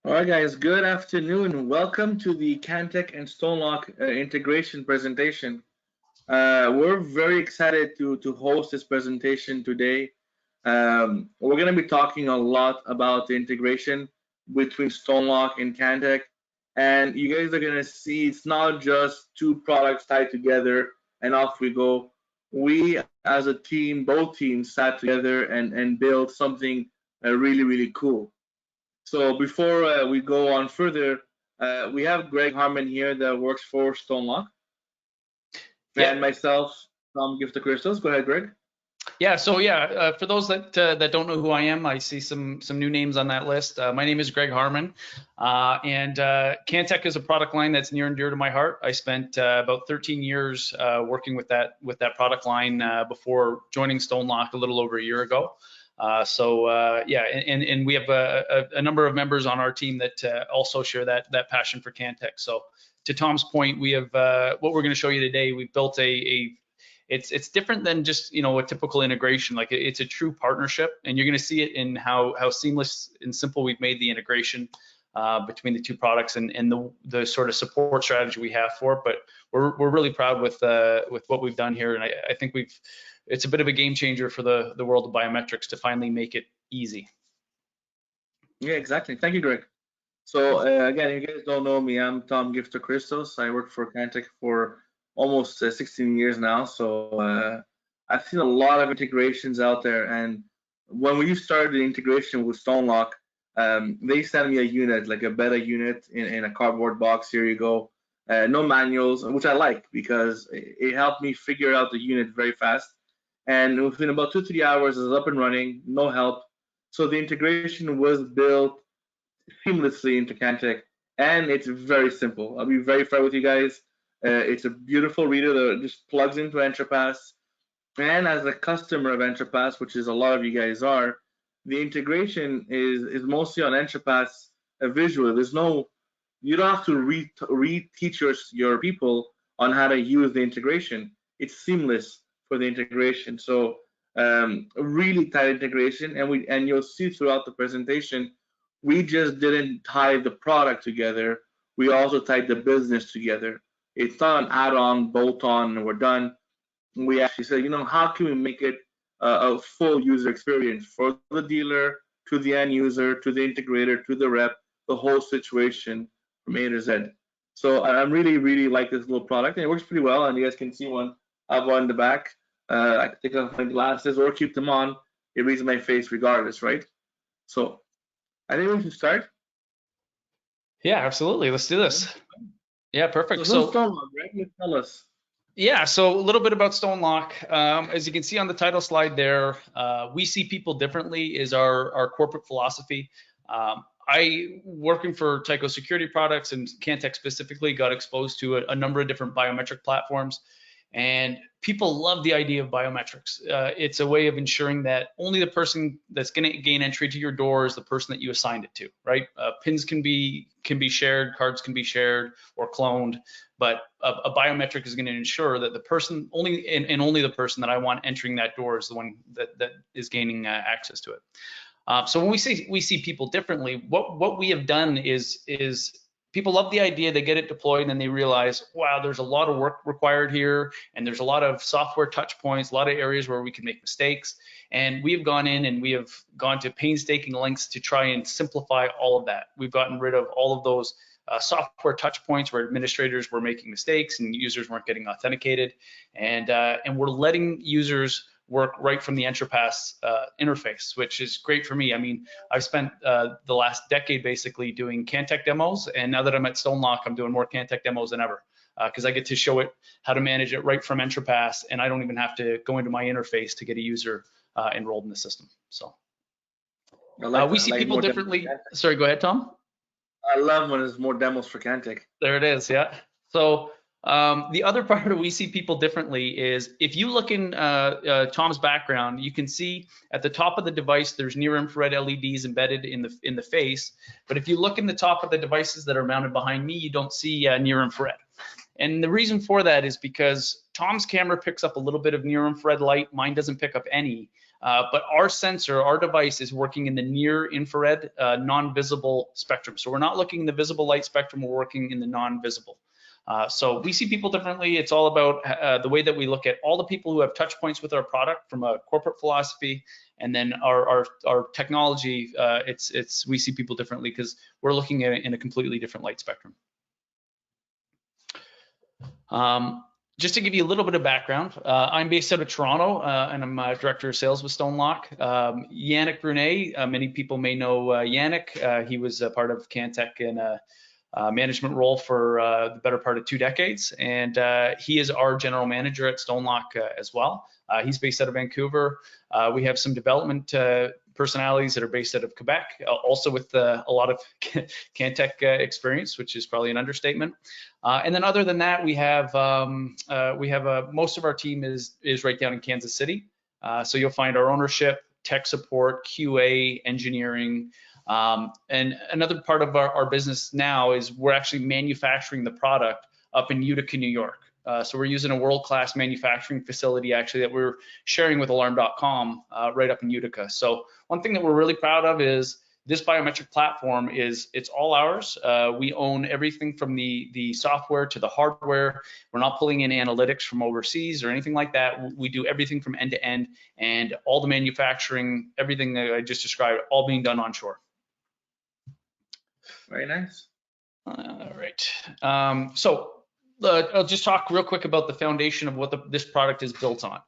All right, guys, good afternoon. Welcome to the Cantech and StoneLock integration presentation. We're very excited to host this presentation today. We're going to be talking a lot about the integration between StoneLock and Cantech. And you guys are going to see it's not just two products tied together and off we go. We, as a team, both teams sat together and built something really, really cool. So before we go on further, we have Greg Harmon here that works for StoneLock, and Yeah, myself, Tom Gift of Crystals. Go ahead, Greg. For those that don't know who I am, I see some new names on that list. My name is Greg Harmon, and Cantech is a product line that's near and dear to my heart. I spent about 13 years working with that product line before joining StoneLock a little over a year ago. And we have a number of members on our team that also share that passion for Cantech. So to Tom's point, we have what we're going to show you today. We've built it's different than just a typical integration. Like it's a true partnership, and you're going to see it in how seamless and simple we've made the integration between the two products and the sort of support strategy we have for it. But we're really proud with what we've done here, and I think it's a bit of a game changer for the world of biometrics to finally make it easy. Yeah, exactly. Thank you, Greg. So again, if you guys don't know me, I'm Tom Gift of Crystals. I work for Cantech for almost 16 years now. So I've seen a lot of integrations out there. And when we started the integration with StoneLock, they sent me a unit, like a beta unit in a cardboard box. Here you go. No manuals, which I like because it helped me figure out the unit very fast. And within about 2-3 hours, it was up and running, no help. So the integration was built seamlessly into Cantech, and it's very simple. I'll be very fair with you guys. It's a beautiful reader that just plugs into EntraPass. And as a customer of EntraPass, which is a lot of you guys are, the integration is mostly on EntraPass visually. You don't have to reteach your people on how to use the integration. It's seamless for the integration. So really tight integration, and you'll see throughout the presentation, we just didn't tie the product together. We also tied the business together. It's not an add-on, bolt-on, and we're done. We actually said, how can we make it a full user experience for the dealer, to the end user, to the integrator, to the rep, the whole situation from A to Z. So I really, really like this little product, and it works pretty well. And you guys can see I have one in the back. I can take off my glasses or keep them on. It reads my face regardless, right? So I think we should start. Yeah, absolutely. Let's do this. Yeah, perfect. So StoneLock, Greg, tell us. Yeah, so a little bit about StoneLock. As you can see on the title slide there, we see people differently is our corporate philosophy. I, working for Tyco Security Products and Cantech specifically, got exposed to a number of different biometric platforms. And people love the idea of biometrics. It's a way of ensuring that only the person that's going to gain entry to your door is the person that you assigned it to, right? Pins can be shared, cards can be shared or cloned, but a biometric is going to ensure that the person only the person that I want entering that door is the one that is gaining access to it. So when we see people differently, what we have done is people love the idea, they get it deployed, and then they realize, wow, there's a lot of work required here, and there's a lot of software touch points, a lot of areas where we can make mistakes. And we have gone in and we have gone to painstaking lengths to try and simplify all of that. We've gotten rid of all of those software touch points where administrators were making mistakes and users weren't getting authenticated. And we're letting users work right from the EntraPass interface, which is great for me. I mean, I've spent the last decade basically doing Cantech demos, and now that I'm at StoneLock, I'm doing more Cantech demos than ever because I get to show it how to manage it right from EntraPass, and I don't even have to go into my interface to get a user enrolled in the system. So we see people differently. Sorry, go ahead, Tom. I love when there's more demos for Cantech. There it is, yeah. So the other part of we see people differently is if you look in Tom's background, you can see at the top of the device there's near infrared LEDs embedded in the face. But if you look in the top of the devices that are mounted behind me, you don't see near infrared. And the reason for that is because Tom's camera picks up a little bit of near infrared light. Mine doesn't pick up any. But our sensor, our device is working in the near infrared, non-visible spectrum. So we're not looking in the visible light spectrum, we're working in the non-visible. So we see people differently. It's all about the way that we look at all the people who have touch points with our product from a corporate philosophy, and then our technology. We see people differently because we're looking at it in a completely different light spectrum. Just to give you a little bit of background, I'm based out of Toronto, and I'm Director of Sales with StoneLock. Yannick Brunet, many people may know Yannick. He was a part of Cantech in a management role for the better part of 2 decades, and he is our general manager at StoneLock as well. He's based out of Vancouver. We have some development personalities that are based out of Quebec, also with a lot of Cantech experience, which is probably an understatement. And then other than that, we have most of our team is right down in Kansas City. So you'll find our ownership, tech support, QA, engineering. And another part of our business now is we're actually manufacturing the product up in Utica, New York. So we're using a world-class manufacturing facility actually that we're sharing with Alarm.com right up in Utica. So one thing that we're really proud of is this biometric platform it's all ours. We own everything from the software to the hardware. We're not pulling in analytics from overseas or anything like that. We do everything from end to end, and all the manufacturing, everything that I just described, all being done onshore. Very nice. All right. So I'll just talk real quick about the foundation of what this product is built on.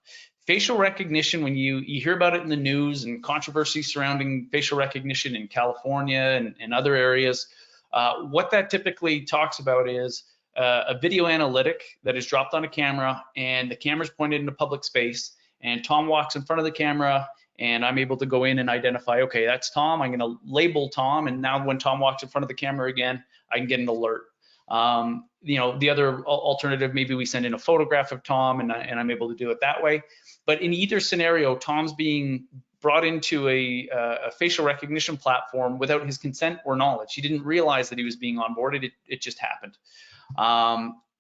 Facial recognition, when you hear about it in the news and controversy surrounding facial recognition in California and other areas, what that typically talks about is a video analytic that is dropped on a camera, and the camera's pointed into public space, and Tom walks in front of the camera, and I'm able to go in and identify, okay, that's Tom. I'm going to label Tom, and now when Tom walks in front of the camera again, I can get an alert. The other alternative, maybe we send in a photograph of Tom, and I'm able to do it that way. But in either scenario, Tom's being brought into a facial recognition platform without his consent or knowledge. He didn't realize that he was being onboarded. It just happened.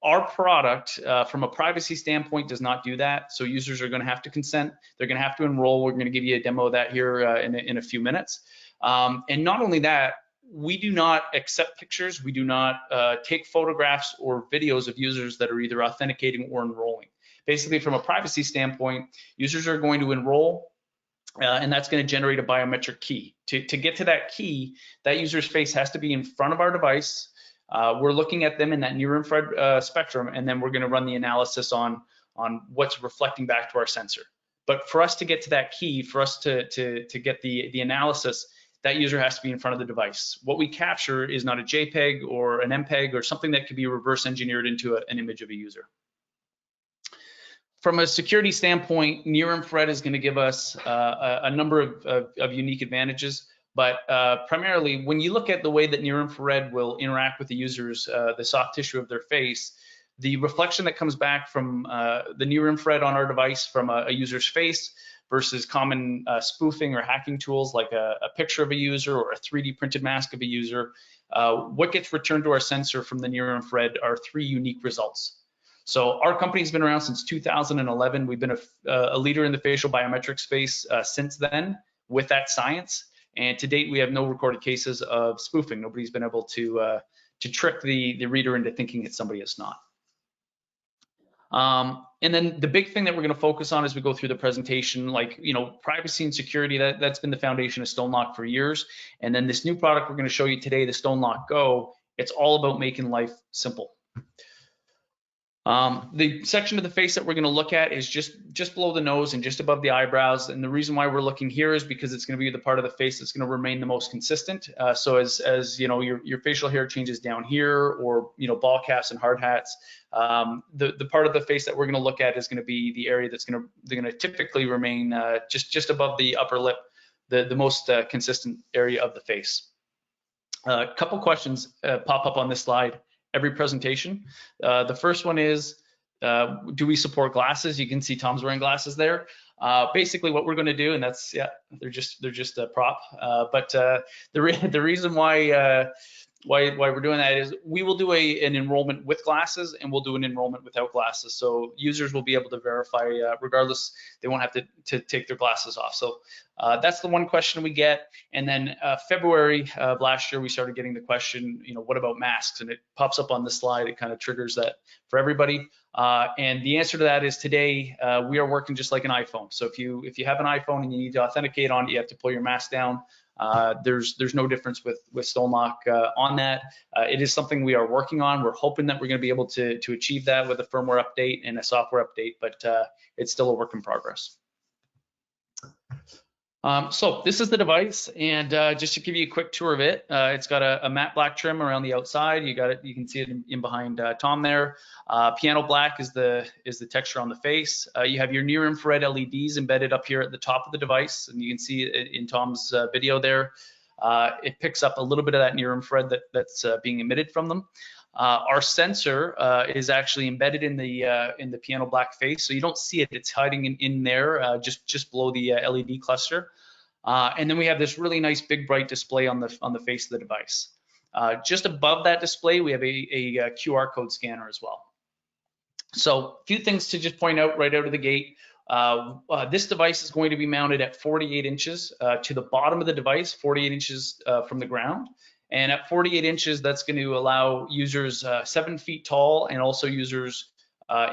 Our product, from a privacy standpoint, does not do that. So users are going to have to consent. They're going to have to enroll. We're going to give you a demo of that here in a few minutes. And not only that, we do not accept pictures. We do not take photographs or videos of users that are either authenticating or enrolling. Basically, from a privacy standpoint, users are going to enroll, and that's going to generate a biometric key. To get to that key, that user's face has to be in front of our device. We're looking at them in that near infrared spectrum, and then we're going to run the analysis on what's reflecting back to our sensor. But for us to get to that key, for us to get the analysis, that user has to be in front of the device. What we capture is not a JPEG or an MPEG or something that could be reverse engineered into an image of a user. From a security standpoint, near infrared is going to give us a number of unique advantages. But primarily, when you look at the way that near infrared will interact with the users, the soft tissue of their face, the reflection that comes back from the near infrared on our device from a user's face versus common spoofing or hacking tools like a picture of a user or a 3D printed mask of a user, what gets returned to our sensor from the near infrared are 3 unique results. So our company's been around since 2011. We've been a leader in the facial biometric space since then with that science. And to date, we have no recorded cases of spoofing. Nobody's been able to trick the reader into thinking it's somebody it's not. And then the big thing that we're going to focus on as we go through the presentation, like, privacy and security, that's been the foundation of StoneLock for years. And then this new product we're going to show you today, the StoneLock Go, it's all about making life simple. The section of the face that we're going to look at is just below the nose and just above the eyebrows. And the reason why we're looking here is because it's going to be the part of the face that's going to remain the most consistent. So as your facial hair changes down here, or ball caps and hard hats, the part of the face that we're going to look at is going to be the area that's going to typically remain just above the upper lip, the most consistent area of the face. A couple questions pop up on this slide every presentation. The first one is, do we support glasses? You can see Tom's wearing glasses there. Basically what we're going to do, and that's, yeah, they're just a prop. But the reason why why we're doing that is we will do an enrollment with glasses and we'll do an enrollment without glasses. So users will be able to verify regardless, they won't have to take their glasses off. So that's the one question we get. And then February of last year, we started getting the question, what about masks? And it pops up on this slide. It kind of triggers that for everybody. And the answer to that is today, we are working just like an iPhone. So if you have an iPhone and you need to authenticate on it, you have to pull your mask down. There's no difference with StoneLock on that. It is something we are working on. We're hoping that we're going to be able to achieve that with a firmware update and a software update, but it's still a work in progress. So this is the device, and just to give you a quick tour of it, it's got a matte black trim around the outside. You can see it in behind Tom there. Piano black is the texture on the face. You have your near infrared LEDs embedded up here at the top of the device, and you can see it in Tom's video there. It picks up a little bit of that near infrared that's being emitted from them. Our sensor is actually embedded in the piano black face, so you don't see it. It's hiding in there, just below the LED cluster. And then we have this really nice big bright display on the face of the device. Just above that display, we have a QR code scanner as well. So a few things to just point out right out of the gate. This device is going to be mounted at 48 inches to the bottom of the device, 48 inches from the ground. And at 48 inches, that's going to allow users 7 feet tall and also users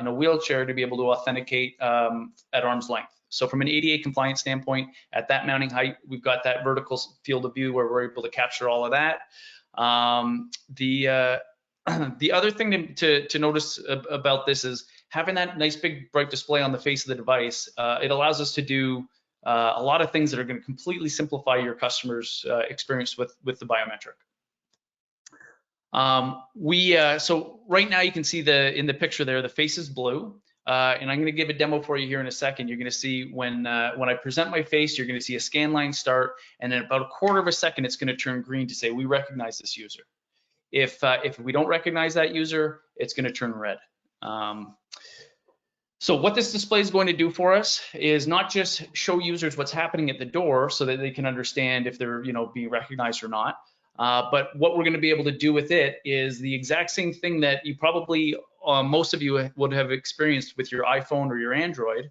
in a wheelchair to be able to authenticate at arm's length. So from an ADA compliance standpoint, at that mounting height, we've got that vertical field of view where we're able to capture all of that. The other thing to notice about this is having that nice big bright display on the face of the device. It allows us to do a lot of things that are going to completely simplify your customer's experience with the biometric. So right now you can see in the picture there, the face is blue. And I'm going to give a demo for you here in a second. You're going to see when I present my face, you're going to see a scan line start, and in about a quarter of a second, it's going to turn green to say we recognize this user. If we don't recognize that user, it's going to turn red. So what this display is going to do for us is not just show users what's happening at the door so that they can understand if they're being recognized or not, but what we're going to be able to do with it is the exact same thing that you probably most of you would have experienced with your iPhone or your Android.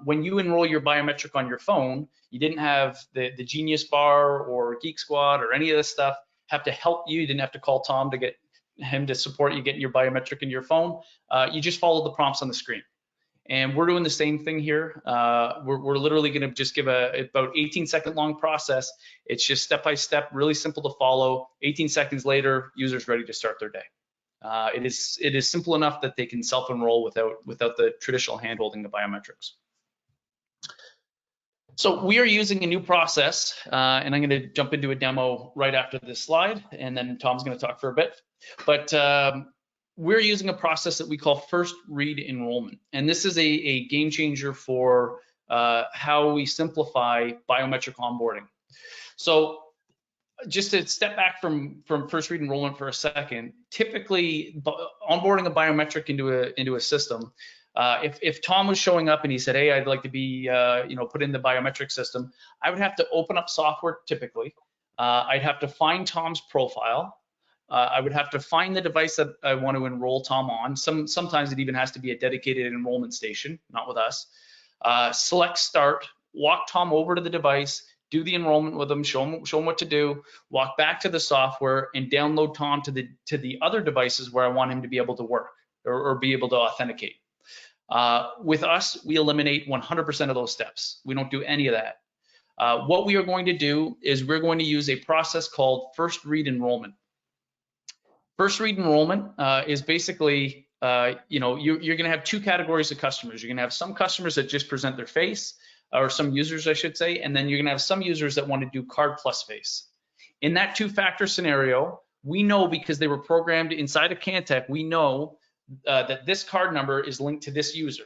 When you enroll your biometric on your phone, you didn't have the Genius Bar or Geek Squad or any of this stuff have to help you. You didn't have to call Tom to get him to support you getting your biometric in your phone. You just followed the prompts on the screen. And we're doing the same thing here. We're literally going to just give about 18-second long process. It's just step-by-step, really simple to follow. 18 seconds later, user's ready to start their day. It is simple enough that they can self-enroll without the traditional hand-holding the biometrics. So we are using a new process, and I'm going to jump into a demo right after this slide, and then Tom's going to talk for a bit. But we're using a process that we call first read enrollment, and this is a game changer for how we simplify biometric onboarding. So just to step back from first read enrollment for a second, typically onboarding a biometric into a system, if Tom was showing up and he said, hey, I'd like to be put in the biometric system, I would have to open up software typically. I'd have to find Tom's profile. I would have to find the device that I want to enroll Tom on. Sometimes it even has to be a dedicated enrollment station, not with us. Select start, walk Tom over to the device, do the enrollment with him, show him what to do, walk back to the software, and download Tom to the other devices where I want him to be able to work or be able to authenticate. With us, we eliminate 100% of those steps. We don't do any of that. What we are going to do is we're going to use a process called first read enrollment. First read enrollment is basically, you're going to have two categories of customers. You're going to have some customers that just present their face, or some users, I should say, and then you're going to have some users that want to do card plus face. In that two-factor scenario, we know because they were programmed inside of Cantech, we know that this card number is linked to this user.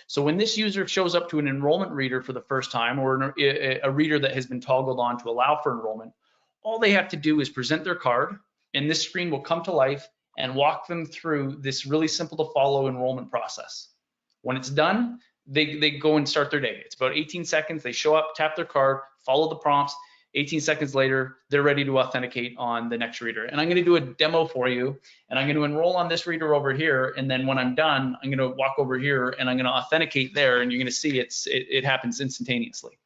So when this user shows up to an enrollment reader for the first time, or a reader that has been toggled on to allow for enrollment, all they have to do is present their card, and this screen will come to life and walk them through this really simple to follow enrollment process. When it's done, they go and start their day. It's about 18 seconds. They show up, tap their card, follow the prompts. 18 seconds later, they're ready to authenticate on the next reader. And I'm going to do a demo for you, and I'm going to enroll on this reader over here. And then when I'm done, I'm going to walk over here and I'm going to authenticate there, and you're going to see it happens instantaneously.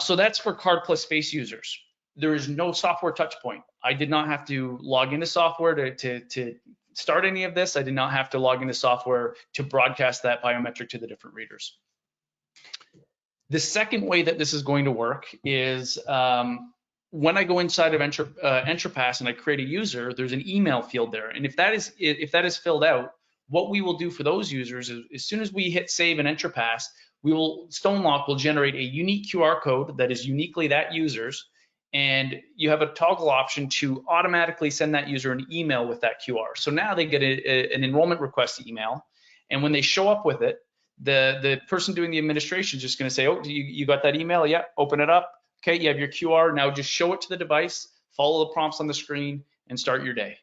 So that's for Card Plus Face users. There is no software touch point. I did not have to log into software to start any of this. I did not have to log into software to broadcast that biometric to the different readers. The second way that this is going to work is when I go inside of EntraPass and I create a user, there's an email field there. And if that is filled out, what we will do for those users is as soon as we hit save in EntraPass, StoneLock will generate a unique QR code that is uniquely that user's, and you have a toggle option to automatically send that user an email with that QR. So now they get an enrollment request email, and when they show up with it, the person doing the administration is just going to say, oh, you got that email? Yeah, open it up. Okay, you have your QR. Now just show it to the device, follow the prompts on the screen, and start your day.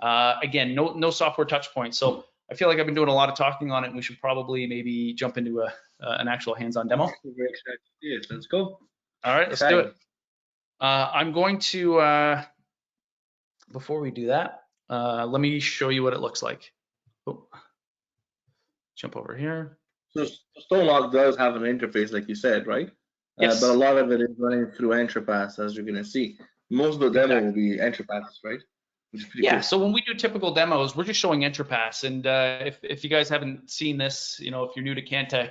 Again, no software touch point. So I feel like I've been doing a lot of talking on it, and we should probably maybe jump into an actual hands-on demo. Yes, let's go. All right, let's do it. I'm going to, before we do that, let me show you what it looks like. Oh, jump over here. So StoneLock does have an interface, like you said, right? Yes. But a lot of it is running through EntraPass, as you're going to see. Most of the demo will be EntraPass, right? Which is pretty cool. So when we do typical demos, we're just showing EntraPass. And if you guys haven't seen this, if you're new to Cantech,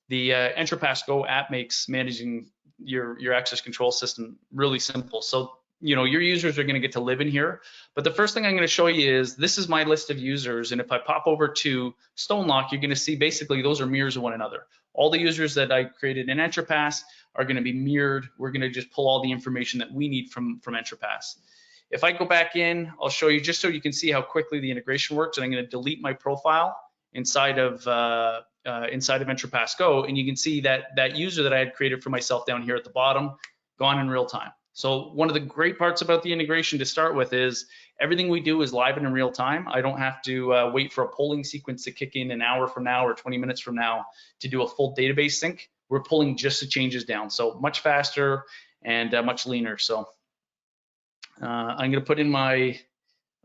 the EntraPass Go app makes managing your access control system really simple. So your users are going to get to live in here. But the first thing I'm going to show you is this is my list of users. And if I pop over to StoneLock, you're going to see basically those are mirrors of one another. All the users that I created in EntraPass are going to be mirrored. We're going to just pull all the information that we need from EntraPass. If I go back in, I'll show you just so you can see how quickly the integration works. And I'm going to delete my profile inside of EntraPass Go, and you can see that user that I had created for myself down here at the bottom, gone in real time. So one of the great parts about the integration to start with is everything we do is live and in real time. I don't have to wait for a polling sequence to kick in an hour from now or 20 minutes from now to do a full database sync. We're pulling just the changes down, so much faster and much leaner. So I'm going to put in my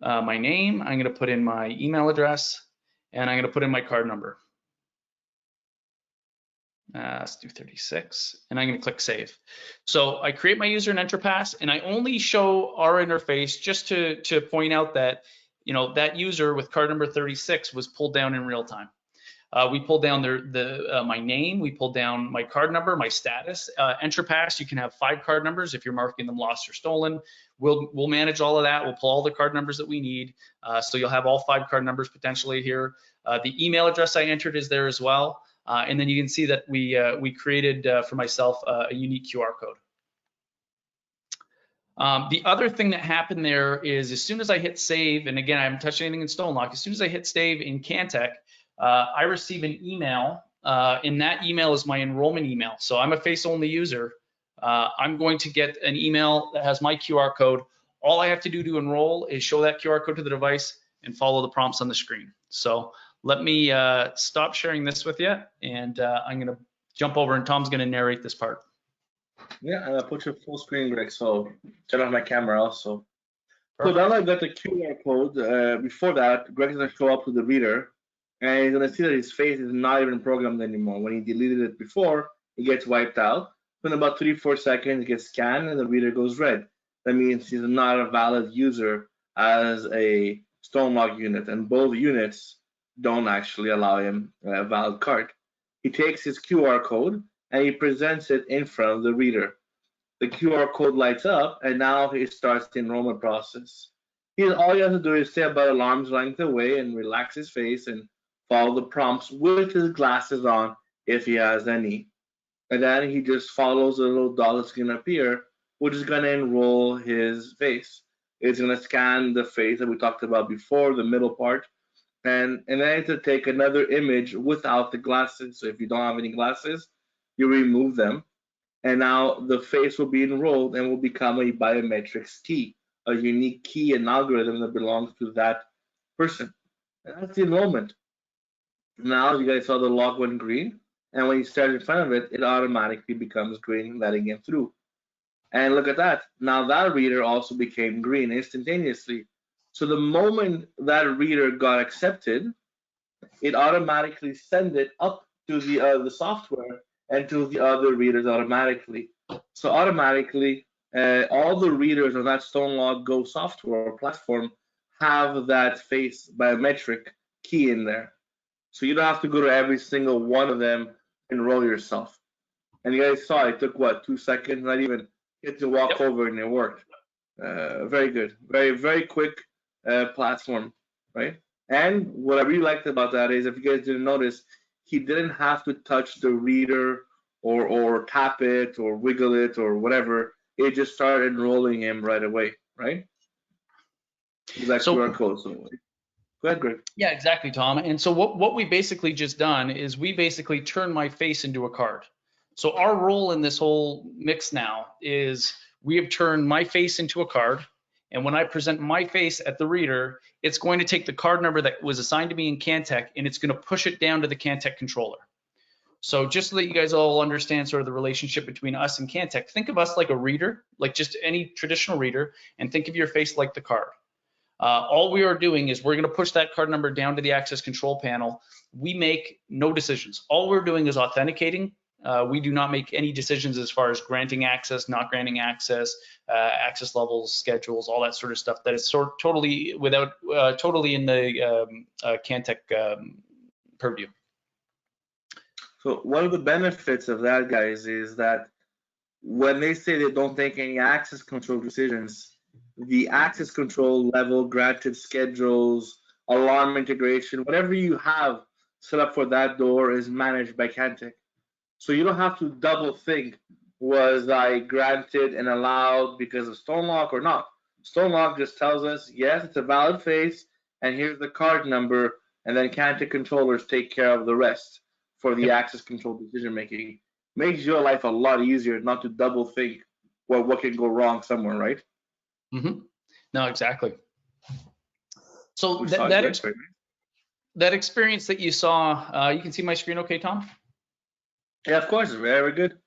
name. I'm going to put in my email address, and I'm going to put in my card number. Let's do 36, and I'm going to click save. So I create my user in EntraPass, and I only show our interface just to point out that that user with card number 36 was pulled down in real time. We pulled down my name, we pulled down my card number, my status. EntraPass, you can have 5 card numbers if you're marking them lost or stolen. We'll manage all of that. We'll pull all the card numbers that we need. So you'll have all 5 card numbers potentially here. The email address I entered is there as well. And then you can see that we created for myself a unique QR code. The other thing that happened there is as soon as I hit save, and again, I haven't touched anything in StoneLock, as soon as I hit save in Cantech, I receive an email, and that email is my enrollment email. So I'm a face-only user. I'm going to get an email that has my QR code. All I have to do to enroll is show that QR code to the device and follow the prompts on the screen. So let me stop sharing this with you, and I'm going to jump over, and Tom's going to narrate this part. Yeah, and I'll put your full screen, Greg, so turn on my camera also. Perfect. So now I've got the QR code. Before that, Greg's going to show up to the reader, and he's going to see that his face is not even programmed anymore. When he deleted it before, it gets wiped out. In about 3-4 seconds, it gets scanned, and the reader goes red. That means he's not a valid user as a StoneLock unit, and both units don't actually allow him a valid card. He takes his QR code and he presents it in front of the reader. The QR code lights up, and now he starts the enrollment process. All he has to do is stay about an arm's length away and relax his face and follow the prompts with his glasses on if he has any. And then he just follows the little dot that's going to appear, which is going to enroll his face. It's going to scan the face that we talked about before, the middle part, and then to take another image without the glasses. So if you don't have any glasses, you remove them, and now the face will be enrolled and will become a biometrics key, a unique key and algorithm that belongs to that person. And that's the enrollment. Now you guys saw the lock went green, and when you start in front of it, it automatically becomes green, letting him through. And look at that. Now that reader also became green instantaneously. So the moment that reader got accepted, it automatically sent it up to the software and to the other readers automatically. So automatically, all the readers on that StoneLock Go software platform have that face biometric key in there. So you don't have to go to every single one of them and enroll yourself. And you guys saw it took what, 2 seconds, not even get to walk Yep. over, and it worked. Very good, very quick platform, right? And what I really liked about that is, if you guys didn't notice, he didn't have to touch the reader or tap it or wiggle it or whatever. It just started enrolling him right away, right? With that QR So code. So go ahead, Greg. yeah, exactly, Tom. And so what we basically just done is we basically turned my face into a card. So our role in this whole mix now is we have turned my face into a card. And when I present my face at the reader, it's going to take the card number that was assigned to me in Cantech and it's going to push it down to the Cantech controller. So just so that you guys all understand sort of the relationship between us and Cantech, think of us like a reader, like just any traditional reader, and think of your face like the card. All we are doing is we're going to push that card number down to the access control panel. We make no decisions. All we're doing is authenticating. We do not make any decisions as far as granting access, not granting access, access levels, schedules, all that sort of stuff. That is totally without, totally in the Cantech purview. So one of the benefits of that, guys, is that when they say they don't take any access control decisions, the access control level, granted schedules, alarm integration, whatever you have set up for that door is managed by Cantech. So you don't have to double think, was I granted and allowed because of StoneLock or not? StoneLock just tells us, yes, it's a valid face, and here's the card number, and then Cantech controllers take care of the rest for the Yep. access control decision making. Makes your life a lot easier not to double think what can go wrong somewhere, right? Mm-hmm. No, exactly. So We saw it, Greg, right? that experience that you saw, you can see my screen okay, Tom? Yeah, of course, very good.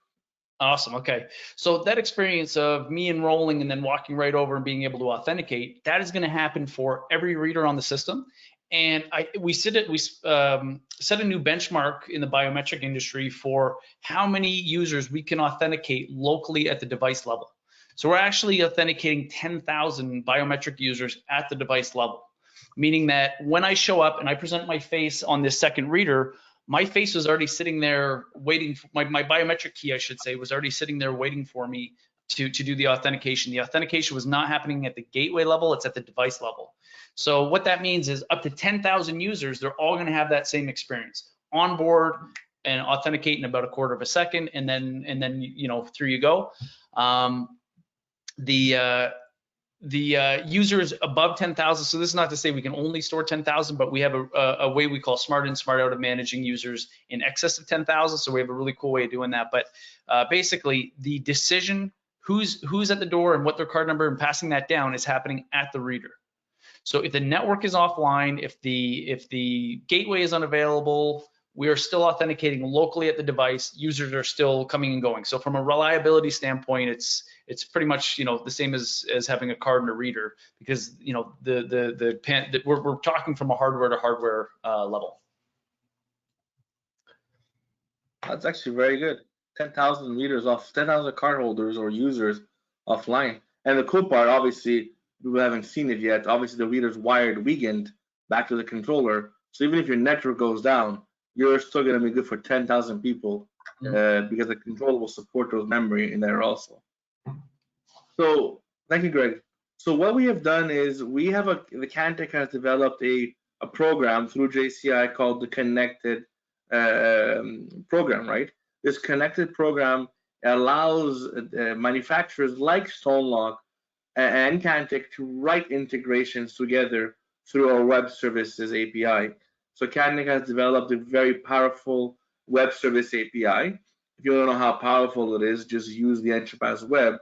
Awesome. Okay. So that experience of me enrolling and then walking right over and being able to authenticate, that is going to happen for every reader on the system. And we set a new benchmark in the biometric industry for how many users we can authenticate locally at the device level. So we're actually authenticating 10,000 biometric users at the device level, meaning that when I show up and I present my face on this second reader, my face was already sitting there waiting for my biometric key, I should say, was already sitting there waiting for me to do the authentication. The authentication was not happening at the gateway level, it's at the device level. So what that means is up to 10,000 users, they're all going to have that same experience. Onboard and authenticate in about a quarter of a second, and then you know, through you go. The users above 10,000, so this is not to say we can only store 10,000, but we have a way we call smart in, smart out of managing users in excess of 10,000. So we have a really cool way of doing that. But basically, the decision who's at the door and what their card number and passing that down is happening at the reader. So if the network is offline, if the gateway is unavailable, we are still authenticating locally at the device. Users are still coming and going. So from a reliability standpoint, it's pretty much, you know, the same as having a card and a reader, because, you know, we're talking from a hardware to hardware level. That's actually very good. 10,000 readers off, 10,000 cardholders or users offline. And the cool part, obviously, we haven't seen it yet. Obviously, the reader's wired weekend back to the controller. So even if your network goes down, you're still going to be good for 10,000 people because the controller will support those memory in there also. So thank you, Greg. So what we have done is we have the Cantech has developed a program through JCI called the Connected program, right? This Connected program allows manufacturers like StoneLock and Cantech to write integrations together through our web services API. So Cantech has developed a very powerful web service API. If you don't know how powerful it is, just use the EntraPass web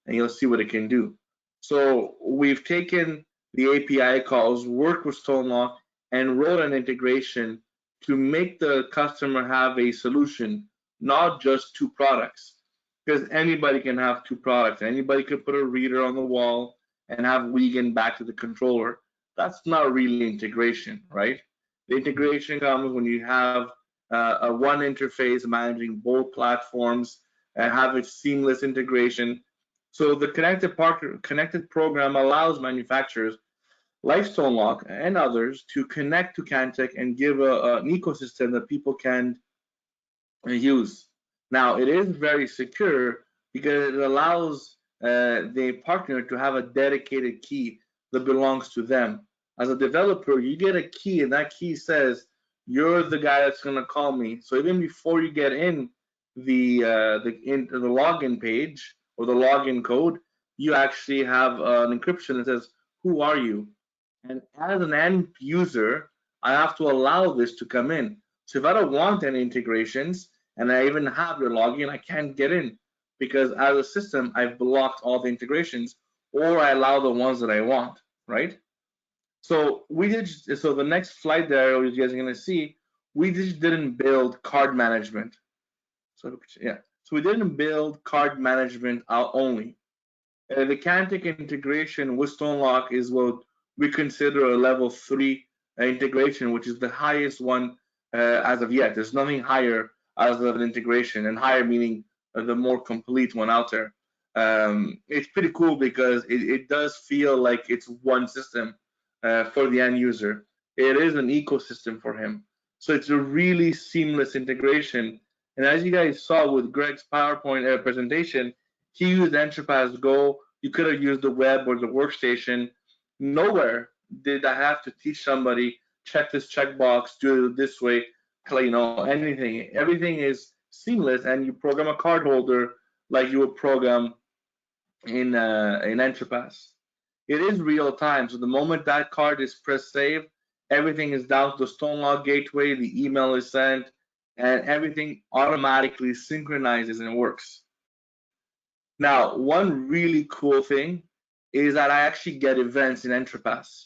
and you'll see what it can do. So we've taken the API calls, worked with StoneLock, and wrote an integration to make the customer have a solution, not just two products. because anybody can have two products. Anybody could put a reader on the wall and have Wiegand back to the controller. That's not really integration, right? The integration comes when you have a one interface managing both platforms and have a seamless integration. So the connected program allows manufacturers like StoneLock and others to connect to Cantech and give an ecosystem that people can use. Now, it is very secure because it allows the partner to have a dedicated key that belongs to them. As a developer, you get a key, and that key says you're the guy that's going to call me. So even before you get in the login page or the login code, you actually have an encryption that says, "Who are you?" And as an end user, I have to allow this to come in. So if I don't want any integrations and I even have your login, I can't get in because as a system, I've blocked all the integrations or I allow the ones that I want, right? So so the next flight there you guys are gonna see, we just didn't build card management. So yeah, so we didn't build card management out only. The Cantech integration with StoneLock is what we consider a level 3 integration, which is the highest one as of yet. There's nothing higher as of an integration, and higher meaning the more complete one out there. It's pretty cool because it does feel like it's one system for the end user. It is an ecosystem for him. So it's a really seamless integration. And as you guys saw with Greg's PowerPoint presentation, he used EntraPass Go. You could have used the web or the workstation. Nowhere did I have to teach somebody, check this checkbox, do it this way, anything. Everything is seamless, and you program a card holder like you would program in EntraPass. It is real time, so the moment that card is pressed save, everything is down to the StoneLock gateway, the email is sent, and everything automatically synchronizes and works. Now, one really cool thing is that I actually get events in EntraPass.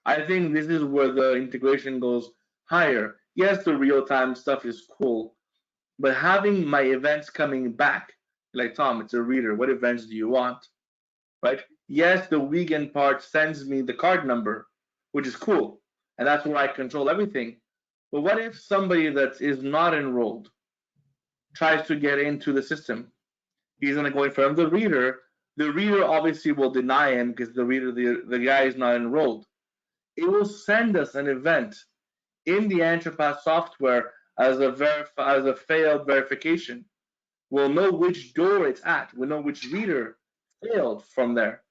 I think this is where the integration goes higher. Yes, the real-time stuff is cool, but having my events coming back, like Tom, it's a reader. What events do you want? Right? Yes, the Wiegand part sends me the card number, which is cool, and that's where I control everything. But what if somebody that is not enrolled tries to get into the system? He's going to go in front of the reader. The reader obviously will deny him because the guy is not enrolled. It will send us an event in the EntraPass software as a failed verification. We'll know which door it's at. We'll know which reader failed from there.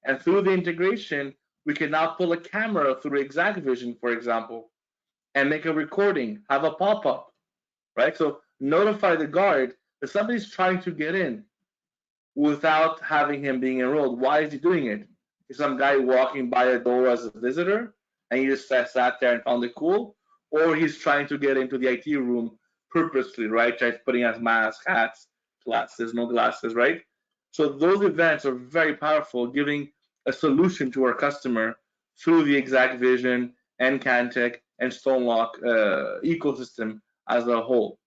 And through the integration, we can now pull a camera through ExactVision, for example, and make a recording, have a pop-up, right? So notify the guard that somebody's trying to get in without having him being enrolled. Why is he doing it? Is some guy walking by a door as a visitor and he just sat there and found it cool? Or he's trying to get into the IT room purposely, right? Tries putting on mask, hats, glasses, no glasses, right? So those events are very powerful, giving a solution to our customer through the ExactVision and Cantech and StoneLock ecosystem as a whole.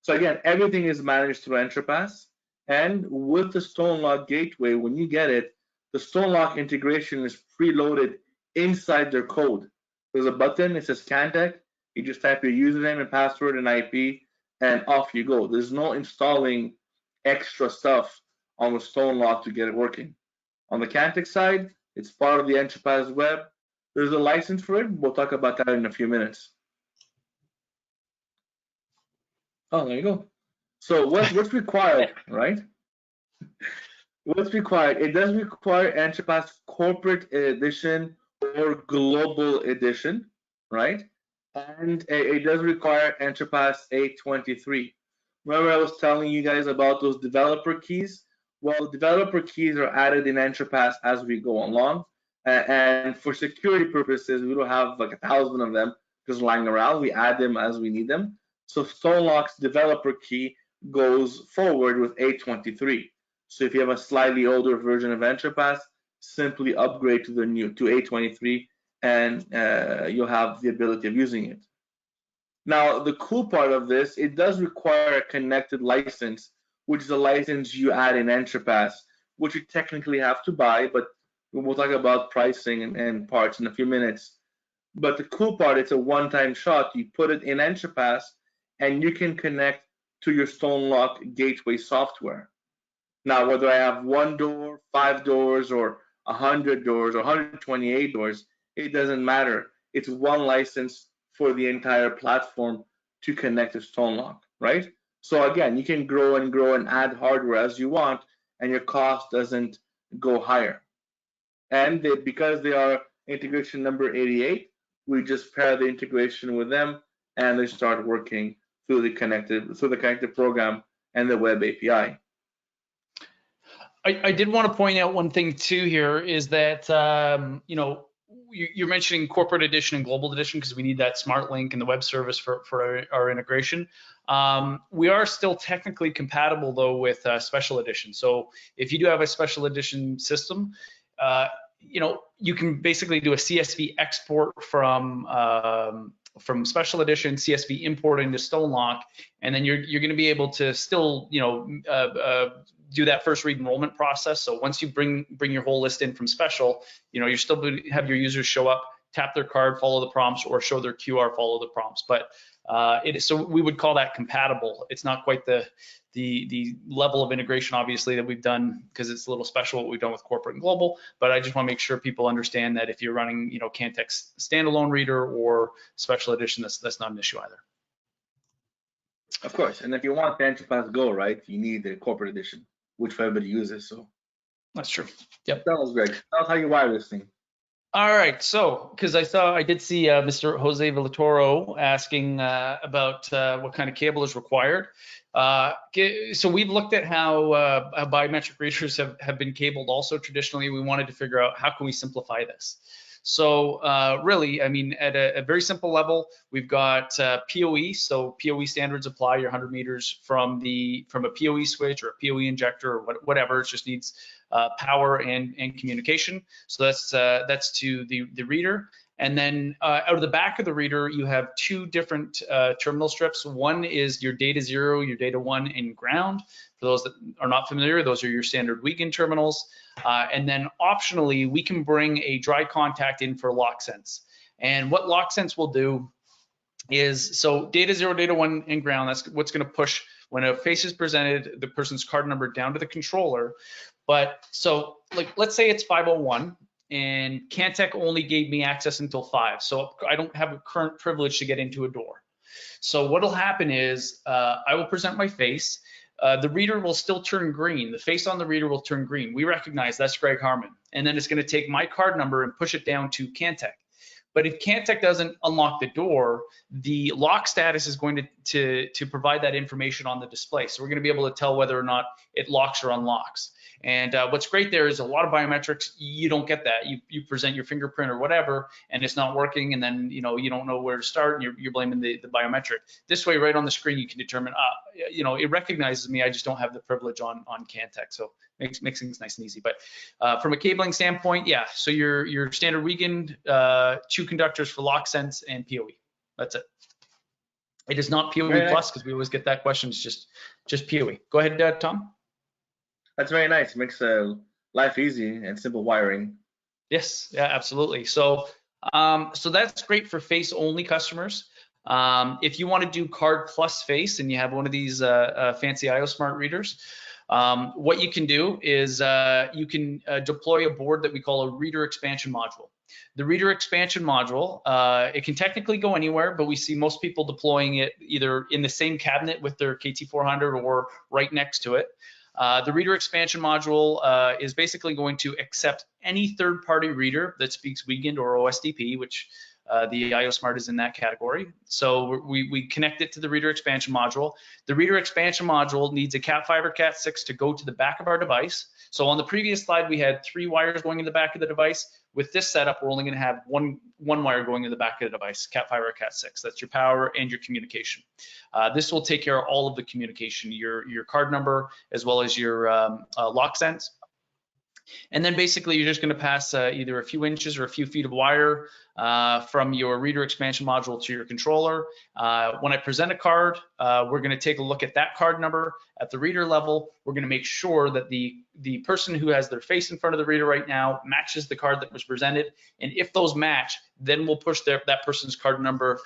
So again, everything is managed through EntraPass. And with the StoneLock gateway, when you get it, the StoneLock integration is preloaded inside their code. There's a button, it says Cantech. You just type your username and password and IP, and off you go. There's no installing extra stuff on the StoneLock to get it working. On the Cantech side, it's part of the EntraPass web. There's a license for it. We'll talk about that in a few minutes. Oh, there you go. So what's required, right? What's required? It does require EntraPass Corporate Edition or Global Edition, right? And it does require EntraPass 823. Remember I was telling you guys about those developer keys? Well, developer keys are added in EntraPass as we go along. And for security purposes, we don't have like 1,000 of them just lying around. We add them as we need them. So StoneLock's developer key goes forward with 823. So if you have a slightly older version of EntraPass, simply upgrade to 823, and you'll have the ability of using it. Now, the cool part of this, it does require a connected license which is a license you add in EntraPass, which you technically have to buy, but we'll talk about pricing and parts in a few minutes. But the cool part, it's a one-time shot. You put it in EntraPass, and you can connect to your StoneLock gateway software. Now, whether I have one door, 5 doors, or 100 doors, or 128 doors, it doesn't matter. It's one license for the entire platform to connect to StoneLock, right? So again, you can grow and add hardware as you want, and your cost doesn't go higher. And because they are integration number 88, we just pair the integration with them, and they start working through the connected program and the web API. I did want to point out one thing too here is that, you're mentioning corporate edition and global edition because we need that smart link and the web service for our integration. We are still technically compatible though with special edition. So if you do have a special edition system, you can basically do a CSV export from special edition, CSV import into StoneLock, and then you're going to be able to still, do that first read enrollment process. So once you bring your whole list in from special, you're still going to have your users show up, tap their card, follow the prompts, or show their QR, follow the prompts. But so we would call that compatible. It's not quite the level of integration, obviously, that we've done because it's a little special what we've done with corporate and global. But I just want to make sure people understand that if you're running, Cantech's standalone reader or special edition, that's not an issue either. Of course, and if you want the EntraPass Go, right, you need the corporate edition, which everybody uses. So that's true. Yep. That was great. That was how you wire this thing. All right, so because I did see Mr. Jose Villatoro asking about what kind of cable is required. So we've looked at how biometric readers have been cabled also traditionally. We wanted to figure out how can we simplify this. So really, I mean, at a very simple level, we've got PoE. So PoE standards apply your 100 meters from a PoE switch or a PoE injector or whatever. It just needs power and communication. So that's to the reader. And then out of the back of the reader, you have two different terminal strips. One is your data 0, your data 1, and ground. For those that are not familiar, those are your standard Wiegand terminals. And then optionally, we can bring a dry contact in for LockSense. And what LockSense will do is, so data 0, data 1, and ground, that's what's going to push when a face is presented, the person's card number down to the controller. But so let's say it's 501 and Cantech only gave me access until 5. So I don't have a current privilege to get into a door. So what'll happen is I will present my face. The reader will still turn green. The face on the reader will turn green. We recognize that's Greg Harmon. And then it's going to take my card number and push it down to Cantech. But if Cantech doesn't unlock the door, the lock status is going to provide that information on the display. So we're going to be able to tell whether or not it locks or unlocks. And what's great there is a lot of biometrics, you don't get that. You present your fingerprint or whatever, and it's not working, and then you don't know where to start, and you're blaming the biometric. This way, right on the screen, you can determine, it recognizes me, I just don't have the privilege on Cantech. So makes things nice and easy. But from a cabling standpoint, yeah, so your standard Wiegand, 2 conductors for LockSense and PoE. That's it. It is not PoE plus because we always get that question. It's just PoE. Go ahead, Tom. That's very nice. It makes life easy and simple wiring. Yes, yeah, absolutely. So that's great for face only customers. If you want to do card plus face and you have one of these fancy IOSmart readers, what you can do is you can deploy a board that we call a reader expansion module. The reader expansion module, it can technically go anywhere, but we see most people deploying it either in the same cabinet with their KT400 or right next to it. The reader expansion module is basically going to accept any third-party reader that speaks Wiegand or OSDP, which the IOSmart is in that category. So we connect it to the reader expansion module. The reader expansion module needs a Cat5 or Cat6 to go to the back of our device. So on the previous slide, we had 3 wires going in the back of the device. With this setup, we're only going to have one wire going in the back of the device, Cat5 or Cat6. That's your power and your communication. This will take care of all of the communication, your card number, as well as your LockSense. And then basically you're just going to pass either a few inches or a few feet of wire from your reader expansion module to your controller. When I present a card, we're going to take a look at that card number at the reader level. We're going to make sure that the person who has their face in front of the reader right now matches the card that was presented. And if those match, then we'll push that person's card number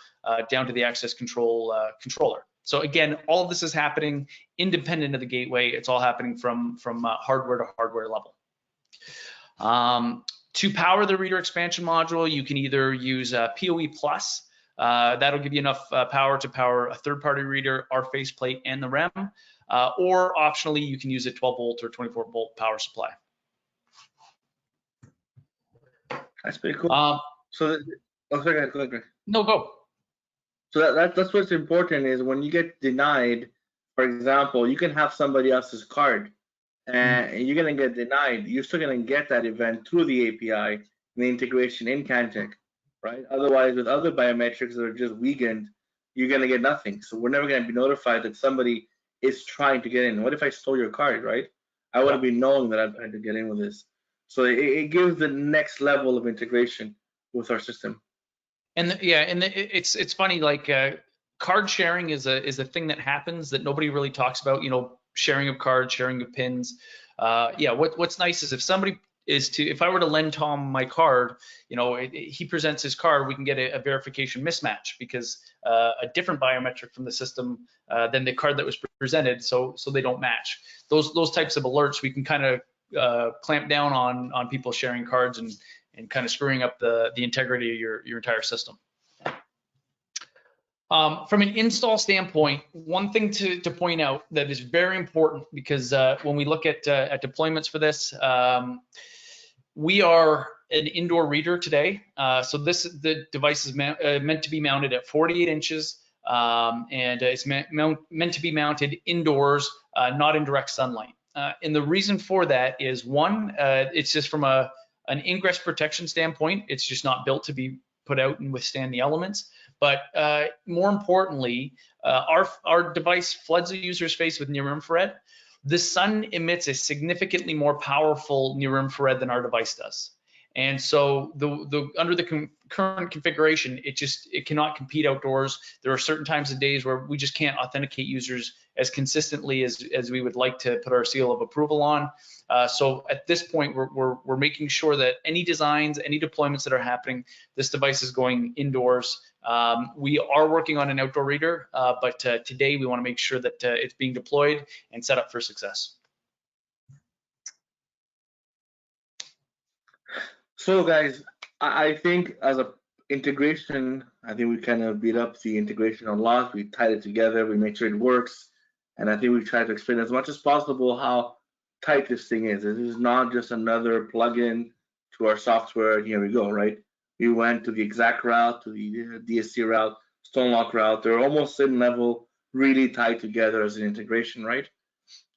down to the access control controller. So again, all of this is happening independent of the gateway. It's all happening from hardware to hardware level. To power the reader expansion module, you can either use PoE Plus. That'll give you enough power to power a third-party reader, our faceplate, and the REM. Or optionally, you can use a 12-volt or 24-volt power supply. That's pretty cool. Sorry, go ahead, Greg. No, go. So that's what's important is when you get denied, for example, you can have somebody else's card and you're going to get denied. You're still going to get that event through the API and the integration in Cantech, right? Otherwise, with other biometrics that are just weakened, you're going to get nothing. So we're never going to be notified that somebody is trying to get in. What if I stole your card, right? I want to be knowing that I'm trying to get in with this. So it gives the next level of integration with our system. And it's funny, like card sharing is a thing that happens that nobody really talks about. You know, sharing of cards, sharing of pins. What's nice is if I were to lend Tom my card, you know, he presents his card, we can get a verification mismatch because a different biometric from the system than the card that was presented, so they don't match. Those types of alerts we can kind of clamp down on people sharing cards and kind of screwing up the integrity of your entire system. From an install standpoint, one thing to point out that is very important, because when we look at deployments for this, we are an indoor reader today. So the device is meant to be mounted at 48 inches, and it's meant to be mounted indoors, not in direct sunlight. And the reason for that is, one, it's just from an ingress protection standpoint, it's just not built to be put out and withstand the elements. But more importantly, our device floods a user's face with near infrared. The sun emits a significantly more powerful near infrared than our device does. And so under the current configuration, it cannot compete outdoors. There are certain times of days where we just can't authenticate users as consistently as we would like to put our seal of approval on. So at this point, we're making sure that any designs, any deployments that are happening, this device is going indoors. We are working on an outdoor reader, but today we want to make sure that it's being deployed and set up for success. So guys, I think as a integration, I think we kind of beat up the integration a lot. We tied it together, we made sure it works, and I think we tried to explain as much as possible how tight this thing is. This is not just another plugin to our software. Here we go, right? We went to the exact route, to the DSC route, StoneLock route. They're almost same level, really tied together as an integration, right?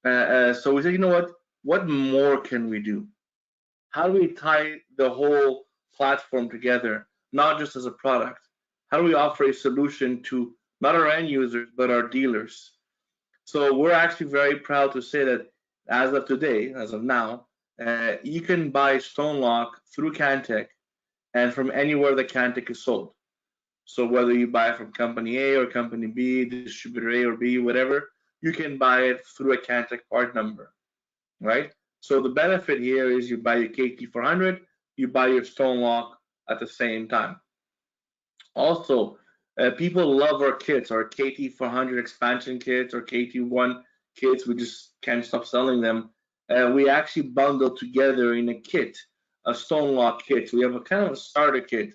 So we said, you know what more can we do? How do we tie the whole platform together, not just as a product? How do we offer a solution to not our end users, but our dealers? So we're actually very proud to say that as of today, as of now, you can buy StoneLock through Cantech and from anywhere that Cantech is sold. So whether you buy from company A or company B, distributor A or B, whatever, you can buy it through a Cantech part number, right? So the benefit here is you buy your KT400, you buy your StoneLock at the same time. Also, people love our kits, our KT400 expansion kits or KT1 kits. We just can't stop selling them. We actually bundle together in a kit, a StoneLock kit. We have a kind of a starter kit.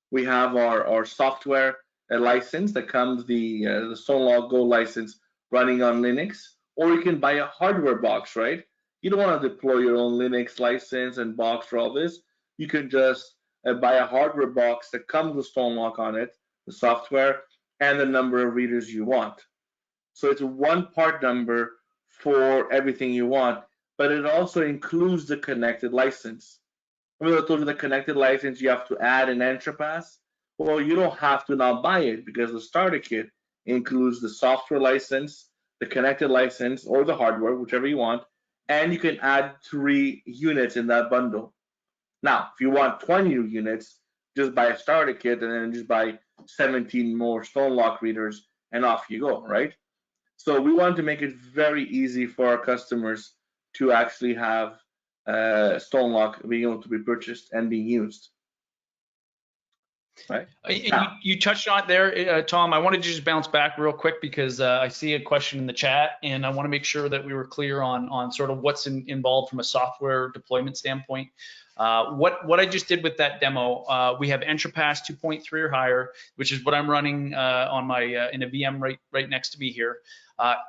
We have our software license that comes the StoneLock Go license running on Linux, or you can buy a hardware box, right? You don't want to deploy your own Linux license and box for all this. You can just buy a hardware box that comes with StoneLock on it, the software, and the number of readers you want. So it's one part number for everything you want, but it also includes the connected license. Remember I told you the connected license, you have to add an EntraPass? Well, you don't have to now buy it because the starter kit includes the software license, the connected license, or the hardware, whichever you want, and you can add 3 units in that bundle. Now, if you want 20 units, just buy a starter kit and then just buy 17 more StoneLock readers and off you go, right? So we want to make it very easy for our customers to actually have StoneLock being able to be purchased and being used. Right. You touched on it there, Tom. I wanted to just bounce back real quick because I see a question in the chat, and I want to make sure that we were clear on sort of what's involved from a software deployment standpoint. What I just did with that demo, we have EntraPass 2.3 or higher, which is what I'm running on my in a VM right next to me here.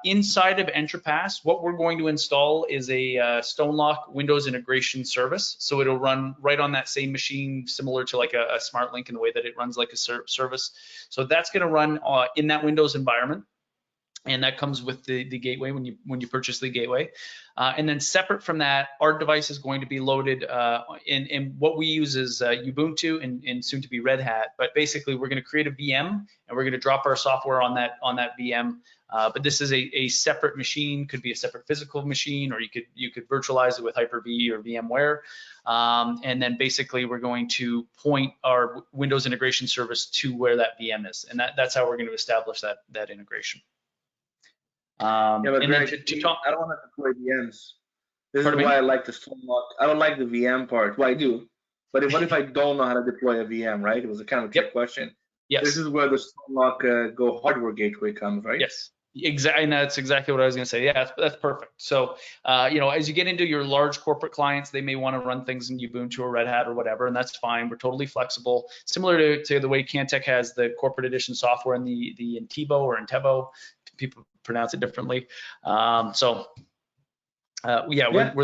Inside of EntraPass, what we're going to install is a StoneLock Windows integration service. So it'll run right on that same machine, similar to like a SmartLink in the way that it runs like a service. So that's going to run in that Windows environment. And that comes with the gateway when you purchase the gateway. And then separate from that, our device is going to be loaded in what we use is Ubuntu and soon to be Red Hat. But basically, we're going to create a VM and we're going to drop our software on that VM. But this is a separate machine, could be a separate physical machine, or you could virtualize it with Hyper-V or VMware. And then basically, we're going to point our Windows integration service to where that VM is, and that's how we're going to establish that integration. Yeah, but Greg, I don't want to deploy VMs. This is why I like the StoneLock. I don't like the VM part. Well, I do. But what if I don't know how to deploy a VM, right? It was a kind of a trick question. Yes. This is where the StoneLock Go hardware gateway comes, right? Yes. Exactly, and that's exactly what I was going to say. Yeah, that's perfect. So, as you get into your large corporate clients, they may want to run things in Ubuntu or Red Hat or whatever, and that's fine. We're totally flexible, similar to the way Cantech has the corporate edition software and the Intebo or Intebo. People pronounce it differently. We're the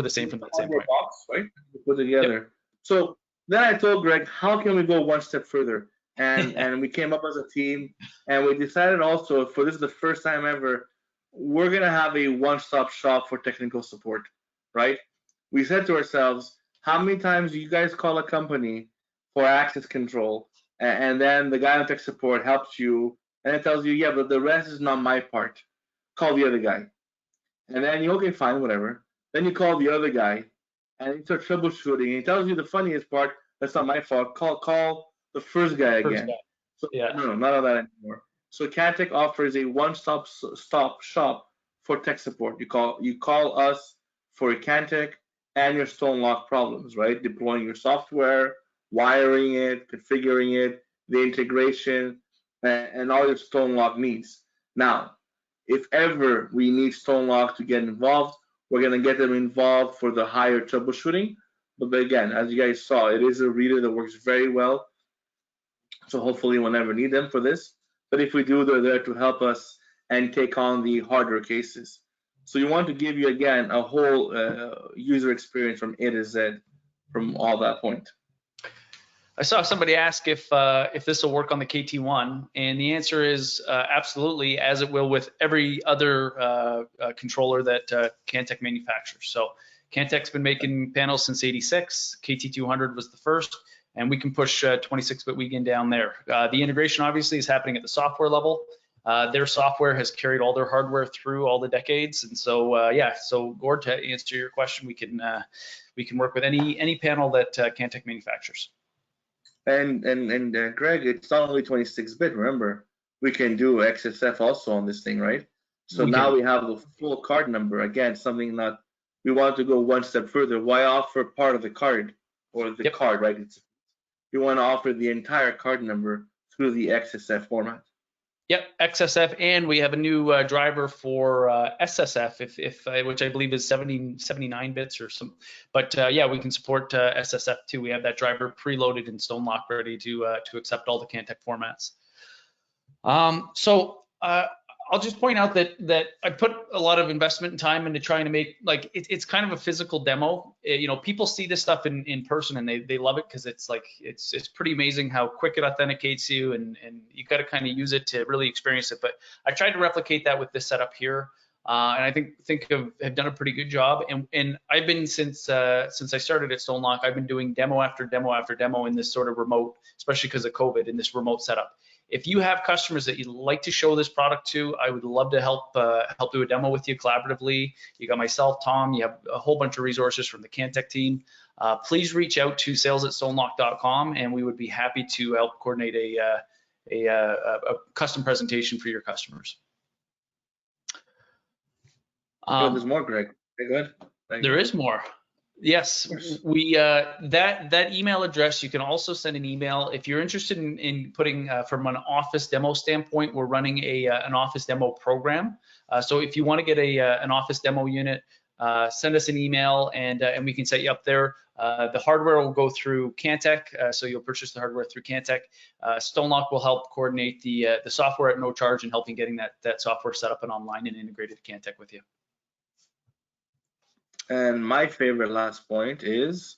same from that standpoint. Box, right? Put together. Yep. So then I told Greg, how can we go one step further? And we came up as a team, and we decided also, for this is the first time ever, we're gonna have a one-stop shop for technical support, right? We said to ourselves, how many times do you guys call a company for access control, and then the guy on tech support helps you, and it tells you, yeah, but the rest is not my part. Call the other guy. And then you, okay, fine, whatever. Then you call the other guy, and you start troubleshooting, and he tells you the funniest part, that's not my fault. Call the first guy again. So, yeah. No, none of that anymore. So Cantech offers a one-stop shop for tech support. You call us for your Cantech and your StoneLock problems, right? Deploying your software, wiring it, configuring it, the integration, and all your StoneLock needs. Now, if ever we need StoneLock to get involved, we're going to get them involved for the higher troubleshooting. But again, as you guys saw, it is a reader that works very well. So hopefully we'll never need them for this. But if we do, they're there to help us and take on the harder cases. So you want to give you, again, a whole user experience from A to Z from all that point. I saw somebody ask if this will work on the KT1, and the answer is absolutely, as it will with every other controller that Cantech manufactures. So Cantech's been making panels since '86. KT200 was the first, and we can push 26-bit Wiegand down there. The integration obviously is happening at the software level. Their software has carried all their hardware through all the decades, and so So Gord, to answer your question, we can work with any panel that Cantech manufactures. And Greg, it's not only 26-bit. Remember, we can do XSF also on this thing, right? So now we have the full card number. Again, something that we want to go one step further. Why offer part of the card or the card, right? You want to offer the entire card number through the XSF format. Yep, XSF, and we have a new driver for SSF, which I believe is 79 bits or some. But we can support SSF too. We have that driver preloaded in StoneLock, ready to accept all the Cantech formats. I'll just point out that I put a lot of investment and time into trying to make, like, it's kind of a physical demo. People see this stuff in person and they love it because it's like it's pretty amazing how quick it authenticates you, and you got to kind of use it to really experience it. But I tried to replicate that with this setup here, and I think have done a pretty good job. And I've been since I started at StoneLock, I've been doing demo after demo after demo in this sort of remote, especially because of COVID, in this remote setup. If you have customers that you'd like to show this product to, I would love to help do a demo with you collaboratively. You got myself, Tom, you have a whole bunch of resources from the Cantech team. Please reach out to sales@stonelock.com, and we would be happy to help coordinate a custom presentation for your customers. There's more, Greg. Okay, good. There is more. Yes, we that email address, you can also send an email if you're interested in putting from an office demo standpoint. We're running an office demo program. So if you want to get an office demo unit, send us an email and we can set you up there. The hardware will go through Cantech, so you'll purchase the hardware through Cantech. StoneLock will help coordinate the software at no charge and helping getting that software set up and online and integrated to Cantech with you. And my favorite last point is,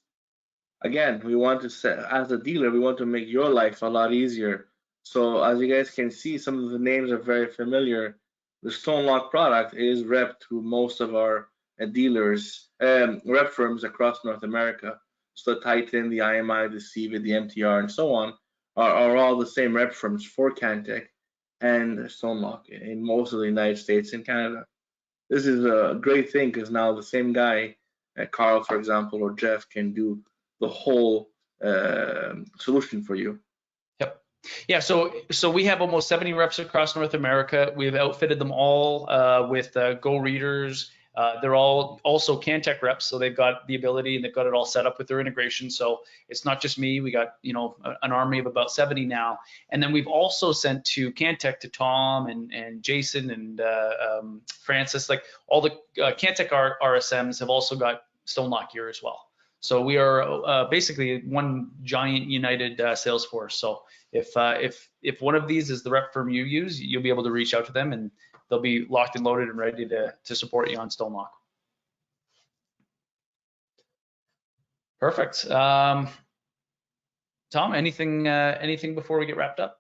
again, we want to set, as a dealer, we want to make your life a lot easier. So as you guys can see, some of the names are very familiar. The StoneLock product is rep to most of our dealers, rep firms across North America. So the Titan, the IMI, the CVID, the MTR, and so on are all the same rep firms for Cantech and StoneLock in most of the United States and Canada. This is a great thing because now the same guy, Carl, for example, or Jeff, can do the whole solution for you. Yep. Yeah. So we have almost 70 reps across North America. We've outfitted them all with Go readers. They're all also Cantech reps, so they've got the ability and they've got it all set up with their integration. So it's not just me. We got an army of about 70 now, and then we've also sent to Cantech to Tom and Jason and Francis. Like all the Cantech RSMs have also got StoneLock gear as well. So we are basically one giant united sales force. So if one of these is the rep firm you use, you'll be able to reach out to them and they'll be locked and loaded and ready to support you on StoneLock. Perfect. Tom, anything before we get wrapped up?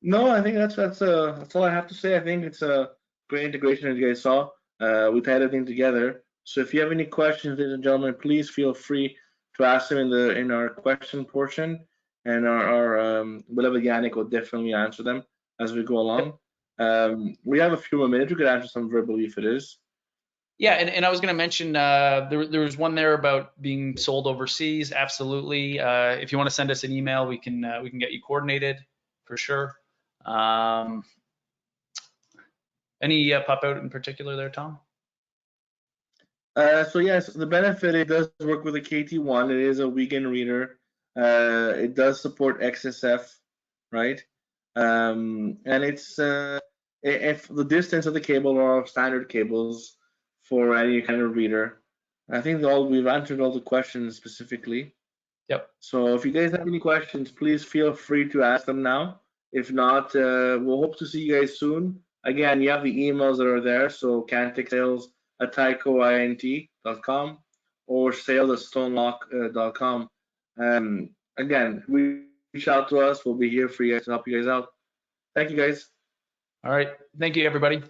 No, I think that's all I have to say. I think it's a great integration, as you guys saw. We tied everything together. So if you have any questions, ladies and gentlemen, please feel free to ask them in our question portion, and our beloved Yannick will definitely answer them as we go along. We have a few more minutes. We could answer some verbally if it is. Yeah, and I was going to mention there was one there about being sold overseas. Absolutely. If you want to send us an email, we can get you coordinated for sure. Any pop out in particular there, Tom? So yes, the benefit, it does work with a KT1. It is a weekend reader. It does support XSF, right? And it's if the distance of the cable are standard cables for any kind of reader. I think we've answered all the questions specifically. Yep. So if you guys have any questions, please feel free to ask them now. If not, we'll hope to see you guys soon. Again, you have the emails that are there. So cantechsales@tycoint.com or sales@stonelock.com. Again, reach out to us. We'll be here for you guys to help you guys out. Thank you, guys. All right. Thank you, everybody.